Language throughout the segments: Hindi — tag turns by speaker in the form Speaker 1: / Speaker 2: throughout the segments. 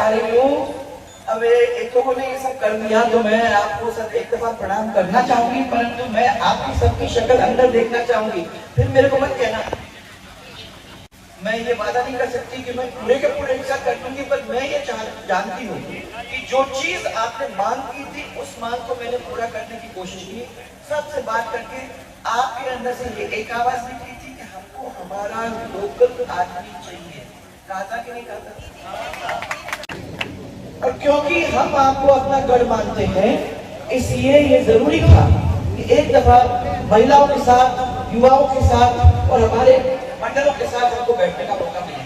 Speaker 1: चाह रही हूँ। अब एक लोगों ने ये सब कर दिया तो मैं आपको सब एक दफा प्रणाम करना चाहूंगी, परंतु मैं आपकी सबकी शक्ल अंदर देखना चाहूंगी। फिर मेरे को मत कहना, मैं ये वादा नहीं कर सकती कि मैं पूरे के पूरे हिस्सा कर दूंगी, पर मैं ये जानती हूँ कि जो चीज आपने मांग की थी उस मांग को मैंने पूरा करने की कोशिश की। सबसे बात करके आपके अंदर से ये एक आवाज निकली थी कि हमको हमारा लोकल आदमी चाहिए। कहा था कि नहीं कहा था? और क्योंकि हम आपको अपना गढ़ मानते हैं, इसलिए ये जरूरी था कि एक दफा महिलाओं के साथ, युवाओं के साथ और हमारे मंडलों के साथ हमको बैठने का मौका मिले।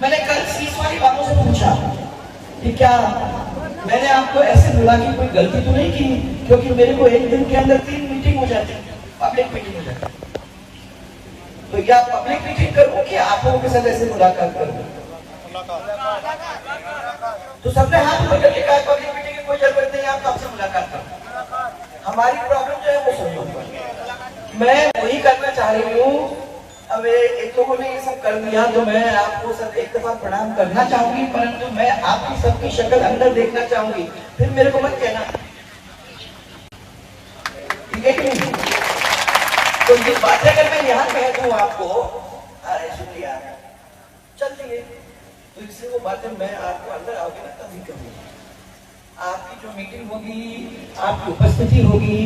Speaker 1: मैंने कल सीस वाली बातों से पूछा कि क्या मैंने आपको ऐसे बुला की कोई गलती तो नहीं की, क्योंकि मेरे को एक दिन के अंदर 3 मीटिंग हो जाती है, पब्लिक मीटिंग हो जाती है। तो क्या पब्लिक मीटिंग करूं कि आप लोगों के साथ ऐसे मुलाकात करूं? तो सबने हाथ ऊपर करके कहा पब्लिक मीटिंग की कोई जरूरत नहीं, आप आपसे मुलाकात करो, हमारी प्रॉब्लम जो है वो सुनो। मैं वही करना चाह रही हूँ। अब एक लोगों ने ये सब कर दिया तो मैं आपको सब एक दफा प्रणाम करना चाहूंगी, परंतु मैं आपकी सबकी शक्ल अंदर देखना चाहूंगी। फिर मेरे को मत कहना, ठीक है कि नहीं? तो ये बातें अगर मैं यहाँ कह दूं आपको, अरे शुक्रिया चलती है, तो इससे वो बातें मैं आपको अंदर आओगे ना तभी करूंगी। आपकी जो मीटिंग होगी, आपकी उपस्थिति होगी,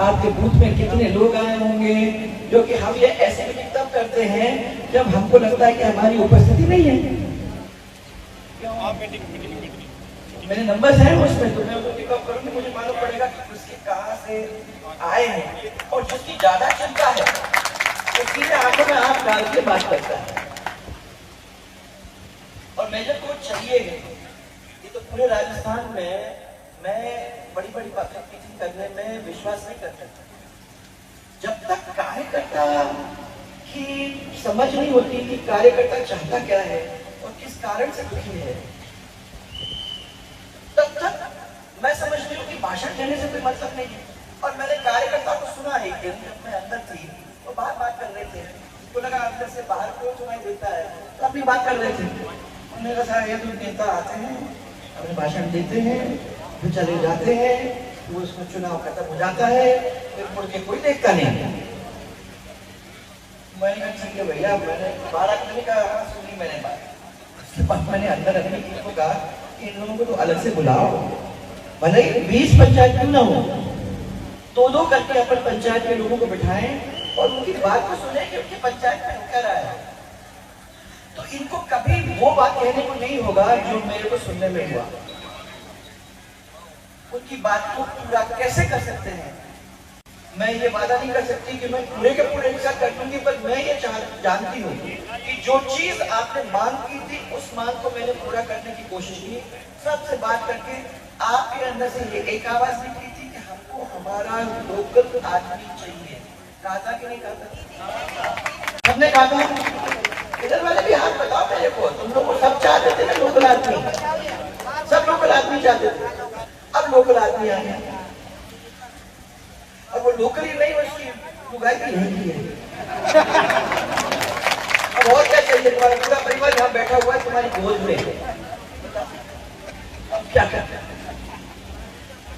Speaker 1: आपके बूथ में कितने लोग आए होंगे, जो कि हम ये ऐसे मीटिंग तब करते हैं जब हमको लगता है कि हमारी उपस्थिति नहीं है। मेरे नंबर्स हैं उसमें, तो मैं उनको पिकअप करूंगी, मुझे मालूम पड़ेगा कि उसके कहाँ से आए हैं, और जिसकी ज्यादा चिंता है तो सीधे आंखों में आंख डाल के बात करता है। और मेजर को चाहिए ये तो पूरे राजस्थान में मैं बड़ी बड़ी बातें करने में विश्वास नहीं करता जब तक कार्यकर्ता की समझ नहीं होती कि कार्यकर्ता चाहता क्या है और किस कारण से दुखी है, तब तक मैं समझती हूँ कि भाषण देने से कोई मतलब नहीं है। और मैंने कार्यकर्ता को सुना है, एक दिन जब मैं अंदर थी तो बात कर रहे थे, तो लगा अंदर से बाहर क्यों सुनाई देता है, तो अपनी बात कर रहे थे। उन्होंने कहा ये तो नेता आते हैं, अपने भाषण देते हैं, फिर चले जाते हैं, वो उसमें चुनाव खत्म हो जाता है, फिर मुड़ के कोई देखता नहीं। मैंने कहा ठीक है भैया, मैंने 12 आदमी का सुनी मैंने बात। उसके बाद मैंने अंदर अपने को कहा कि इन लोगों को तो अलग से बुलाओ, भले ही 20 पंचायत क्यों ना हो, 2-2 करके अपन पंचायत के लोगों को बिठाएं और उनकी बात को सुने कि उनकी पंचायत में हो क्या रहा है। तो इनको कभी वो बात कहने को नहीं होगा जो मेरे को सुनने में हुआ। उनकी बात को पूरा कैसे कर सकते हैं, मैं ये वादा नहीं कर सकती कि मैं पूरे के पूरे हिस्सा कर दूंगी, पर मैं ये जानती हूँ कि जो चीज आपने मांग की थी उस मांग को मैंने पूरा करने की कोशिश की। सबसे बात करके आपके अंदर से ये एक आवाज निकली थी कि हमको हमारा लोकल आदमी चाहिए। कहा था कि नहीं कहा था? हमने कहा था। इधर वाले भी हाथ बताओ मेरे को, तुम लोग को सब चाहते थे ना लोकल आदमी, सब लोकल आदमी चाहते थे, अब लोकल आदमी आ गया। अब वो लोकल ही नहीं, उसकी लुगाई भी नहीं है। अब और क्या चाहिए, तुम्हारा पूरा परिवार यहाँ बैठा हुआ है तुम्हारी गोद में, अब क्या करना है?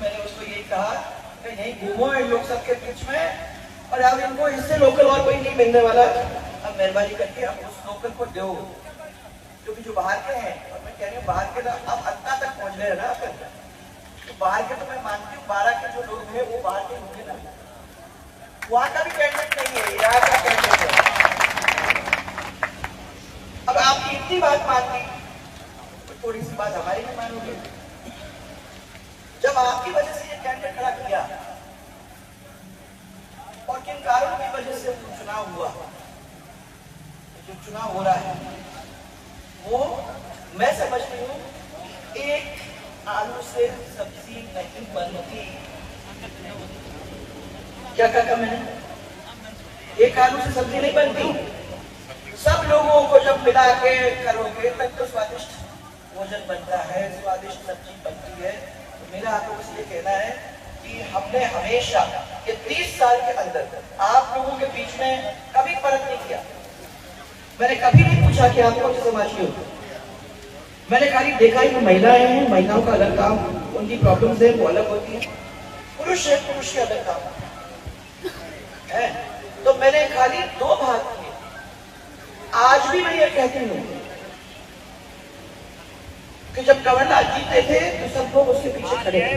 Speaker 1: मैंने उसको यही कहा कि नहीं घूमो इन लोग सबके बीच में, और अब इनको इससे लोकल और कोई नहीं मिलने वाला। अब मेहरबानी करके अब उस लोकल को दो, क्योंकि जो बाहर के हैं, और मैं कह रही हूँ बाहर के ना अब अंता तक पहुंच गए ना, तो बाहर के तो मैं मानती हूँ 12 के जो लोग हैं वो बाहर के होंगे ना, वहां का भी कैंडिडेट नहीं है, यहाँ का कैंडिडेट है। अब आपकी इतनी बात मानती तो थोड़ी सी बात हमारी भी मानोगे। जब आपकी वजह से ये कैंडिडेट खड़ा किया और किन कारणों की वजह से चुनाव हुआ, जो चुनाव हो रहा है वो मैं समझती हूँ एक आलू से सब्जी नहीं बनती। क्या कहा मैंने? एक आलू से सब्जी नहीं बनती। सब लोगों को जब मिला के करोगे तब तो स्वादिष्ट भोजन बनता है, स्वादिष्ट सब्जी बनती है। तो मेरा आप लोगों से ये कहना है कि हमने हमेशा ये 30 साल के अंदर आप लोगों के बीच में कभी फर्क नहीं किया। मैंने कभी नहीं पूछा कि आप कौन से समाज के हो, मैंने खाली देखा ही महिलाएं हैं, महिलाओं का अलग काम, उनकी प्रॉब्लम्स है वो अलग होती है, पुरुष है, पुरुष के अलग काम है। तो मैंने खाली 2 भाग किए। आज भी मैं ये कहती हूँ कि जब कमलनाथ जीते थे तो सब लोग उसके पीछे खड़े थे,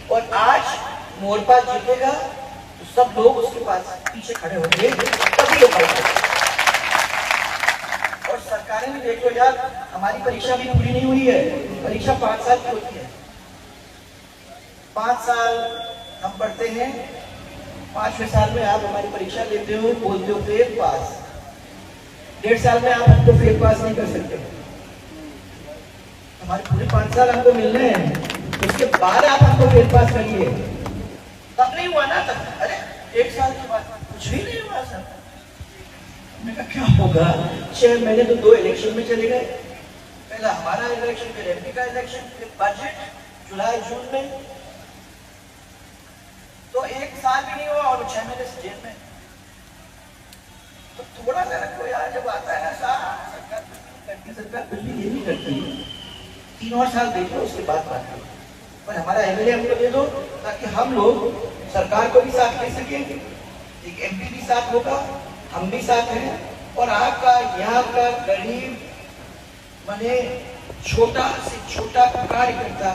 Speaker 1: और आज मोरपा जीतेगा तो सब लोग उसके पास पीछे खड़े होंगे, तभी लोग खड़े। और सरकारें भी देखो यार, हमारी परीक्षा भी पूरी नहीं हुई है, परीक्षा 5 साल की होती है। 5 साल हम पढ़ते हैं, 5वें साल में आप हमारी परीक्षा लेते हो, बोलते हो फेल पास, 1.5 साल में आप हमको फेल पास नहीं कर सकते। हमारे पूरे 5 साल हमको मिलने हैं, उसके बाद आप हमको फेल पास करिए। तब नहीं हुआ ना, तब अरे 1 साल के बाद कुछ भी नहीं हुआ सर। मैंने कहा क्या होगा, 6 महीने तो 2 इलेक्शन में चले गए, पहला हमारा इलेक्शन, फिर एमपी का इलेक्शन, फिर बजट जुलाई जून में, तो 1 साल भी नहीं हुआ और 6 महीने से जेल में। तो थोड़ा सा रखो यार, जब आता है ना सरकार कुछ भी ये नहीं करती है, 3 और साल देख लो उसके बाद बात करो। पर हमारा एमएलए हमको दे दो ताकि हम लोग सरकार को भी साथ ले सके, एक एमपी भी साथ होगा, हम भी साथ हैं, और आपका यहाँ का गरीब माने छोटा से छोटा कार्यकर्ता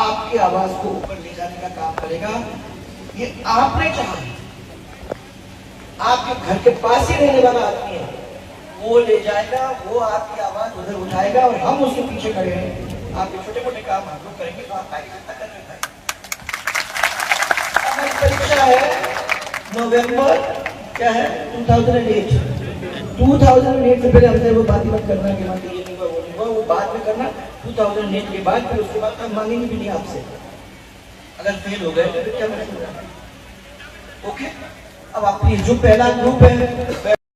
Speaker 1: आपकी आवाज को ऊपर ले जाने का काम करेगा। ये आपने चाहा, आपके घर के पास ही रहने वाला आदमी है, वो ले जाएगा, वो आपकी आवाज उधर उठाएगा, और हम उसके पीछे खड़े हैं। आपके छोटे मोटे काम हम लोग करेंगे, तो आप आगे चिंता कर रहे हैं। हमारी परीक्षा है नवंबर क्या है 2008 से पहले हमसे वो बात मत करना कि मतलब ये नहीं हुआ वो नहीं हुआ, वो बाद में करना 2008 के बाद, फिर उसके बाद हम मांगेंगे भी नहीं आपसे। अगर फेल हो गए तो फिर क्या मतलब? ओके, अब आप जो पहला ग्रुप है